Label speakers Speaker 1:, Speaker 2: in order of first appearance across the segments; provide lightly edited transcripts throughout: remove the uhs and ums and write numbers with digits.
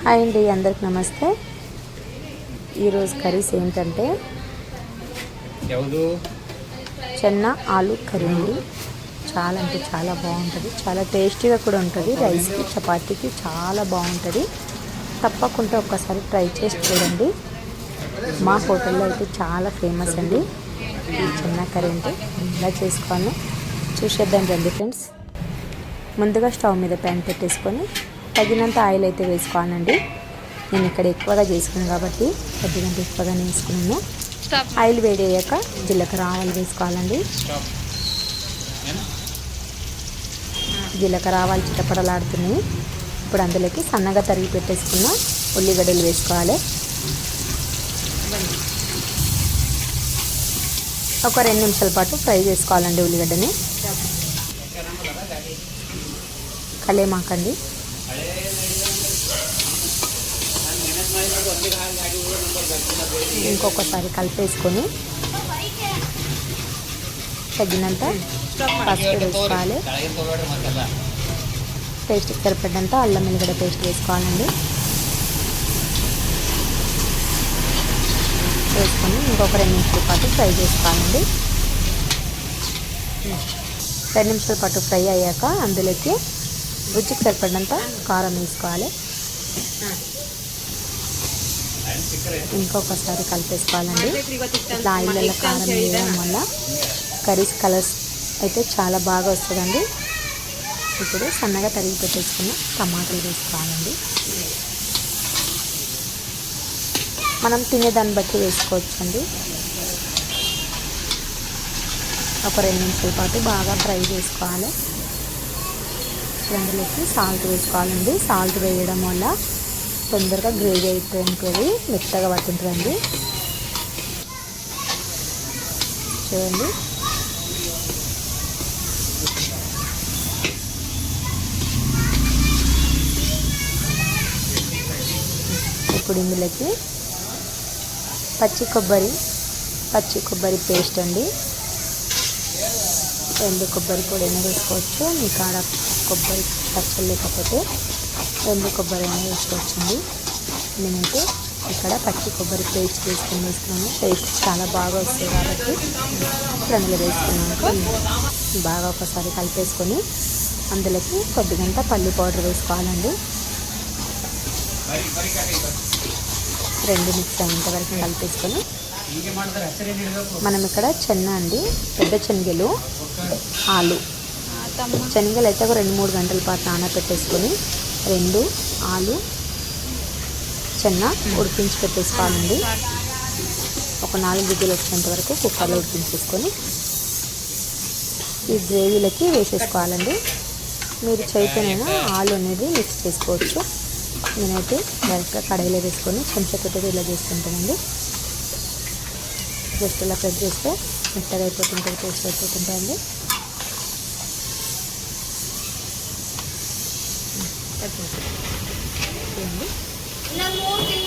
Speaker 1: Hi అండి, అందరికి నమస్తే. ఈరోజు కర్రీస్ ఏంటంటే చెన్నా ఆలు కర్రీ అండి. చాలా అంటే చాలా బాగుంటుంది, చాలా టేస్టీగా కూడా ఉంటుంది. రైస్కి చపాతీకి చాలా బాగుంటుంది. తప్పకుండా ఒక్కసారి ట్రై చేసి చూడండి. మా హోటల్లో అయితే చాలా ఫేమస్ అండి ఈ చెన్నా కర్రీ. అంటే ఇలా చేసుకోవాలో చూసేద్దాం రండి ఫ్రెండ్స్. ముందుగా స్టవ్ మీద ప్యాన్ పెట్టేసుకొని తగినంత ఆయిల్ అయితే వేసుకోవాలండి. నేను ఇక్కడ ఎక్కువగా చేసుకున్నాను కాబట్టి కొద్దిగంత ఎక్కువగానే వేసుకున్నాను. ఆయిల్ వేడి అయ్యాక జీలకర్ర ఆవాలు వేసుకోవాలండి. జీలకర్ర ఆవాలు చిటపడలాడుతున్నాయి. ఇప్పుడు అందులోకి సన్నగా తరిగి పెట్టేసుకున్న ఉల్లిగడ్డలు వేసుకోవాలి. ఒక 2 నిమిషాల పాటు ఫ్రై చేసుకోవాలండి ఉల్లిగడ్డని. కలేమాకండి. ఇంకొకసారి కలిపేసుకొని తగినంత పసుపు వేసుకోవాలి. పేస్ట్కి సరిపడినంత అల్లం వెల్లిగడ్డ పేస్ట్ వేసుకోవాలండి. వేసుకొని ఇంకొక 2 నిమిషాల పాటు ఫ్రై చేసుకోవాలండి. 2 నిమిషాల పాటు ఫ్రై అయ్యాక అందులోకి రుచికి సరిపడినంత కారం వేసుకోవాలి. ఇంకొకసారి కలిపేసుకోవాలండి. ఇట్లా ఆయిల్లో కారం వేయడం వల్ల కర్రీస్ కలర్స్ అయితే చాలా బాగా వస్తుందండి. ఇప్పుడు సన్నగా తరిగి పెట్టేసుకున్న టమాటాలు వేసుకోవాలండి. మనం తినేదాన్ని బట్టి వేసుకోవచ్చండి. ఒక 2 నిమిషాల పాటు బాగా ఫ్రై చేసుకోవాలి. అందులోకి సాల్ట్ వేసుకోవాలండి. సాల్ట్ వేయడం వల్ల తొందరగా గ్రేవీ అయిపోతుంది, మెత్తగా పట్టుంటుందండి. చూడండి, ఇప్పుడు ఇందులోకి పచ్చి కొబ్బరి పేస్ట్ అండి. ఎండు కొబ్బరి పొడి అయినా వేసుకోవచ్చు. మీ కాడ కొబ్బరి పచ్చడి లేకపోతే ఎండు కొబ్బరి అయినా వేసుకోవచ్చండి. నేనైతే ఇక్కడ పచ్చి కొబ్బరి పేస్ట్ వేసుకున్నాను. టేస్ట్ చాలా బాగా వస్తుంది కాబట్టి ఇప్పుడు అందులో వేసుకున్నాక బాగా ఒకసారి కలిపేసుకొని అందులోకి కొద్దిగంత పల్లి పౌడర్ వేసుకోవాలండి. 2 మిక్స్ అయ్యేంత వరకు కలిపేసుకొని మనం ఇక్కడ చెన్నా అండి, పెద్ద శనగలు, ఆలు. శనగలు అయితే ఒక 2-3 గంటల పాటు నానబెట్టేసుకొని 2 ఆలు చెన్నా ఉడికించి పెట్టేసుకోవాలండి. ఒక 4 విజిల్ వచ్చేంత వరకు కుక్కర్లో ఉడికించేసుకొని ఈ గ్రేవీలకి వేసేసుకోవాలండి. మీరు చేతినైనా ఆలు అనేది మిక్స్ చేసుకోవచ్చు. నేనైతే డైరెక్ట్గా కడాయిలో వేసుకొని చెంచాతో ఇలా చేసుకుంటానండి. జస్ట్ ఇలా ప్రెస్ చేస్తే మెత్తగా అయిపోతుంటుంది, టేస్ట్ అయిపోతుంటాయండి.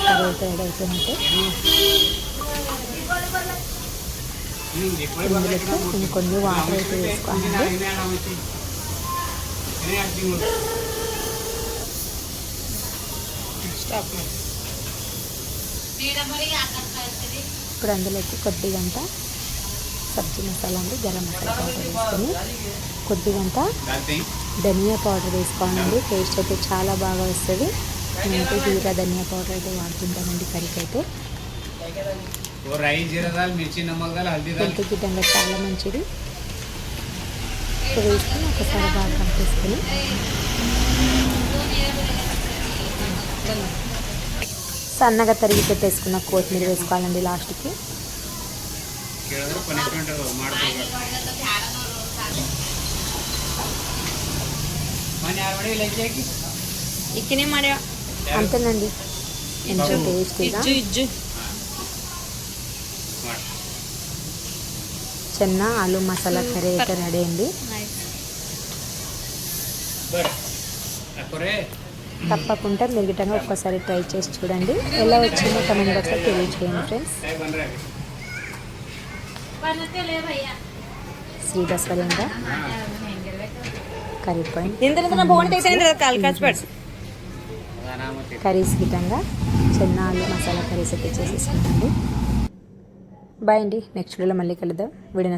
Speaker 1: కర్రీ రెడీ అయిపోయినట్టే. ఇందులోకి ఇంకొన్ని వాటర్ అయితే వేసుకోవాలండి. ఇప్పుడు అందులోకి కొద్దిగంట సబ్జీ మసాలా అండి, గరం మసాలా పౌడర్ వేసుకొని కొద్దిగంట ధనియా పౌడర్ వేసుకోవాలండి. టేస్ట్ అయితే చాలా బాగా వస్తుంది. నేనైతే జీరా ధనియా పౌడర్ అయితే వాడుతుంటానండి కర్రీకి అయితే. హెల్త్ గిడ్డంగా చాలా మంచిది. వేసుకొని ఒకసారి బాగా కలిపేసుకొని సన్నగా తరిగి పెట్టేసుకున్న కొత్తిమీర వేసుకోవాలండి లాస్ట్కి. అంతేనండి, ఎంతో టేస్టీగా చెన్నా ఆలు మసాలా కర్రీ అయితే రెడీ అండి. తప్పకుండా మిగతాగా ఒక్కసారి ట్రై చేసి చూడండి. ఎలా వచ్చిందో కమెంట్ బాక్స్లో తెలియజేయండి friends. Shri Basavalinga curry point curries గిట్టంగా చెన్నా ఆలు మసాలా కర్రీస్ అయితే చేసేసానండి. బాయ్ అండి. నెక్స్ట్ వీడియోలో మళ్ళీ కలుద్దాం. వీడియో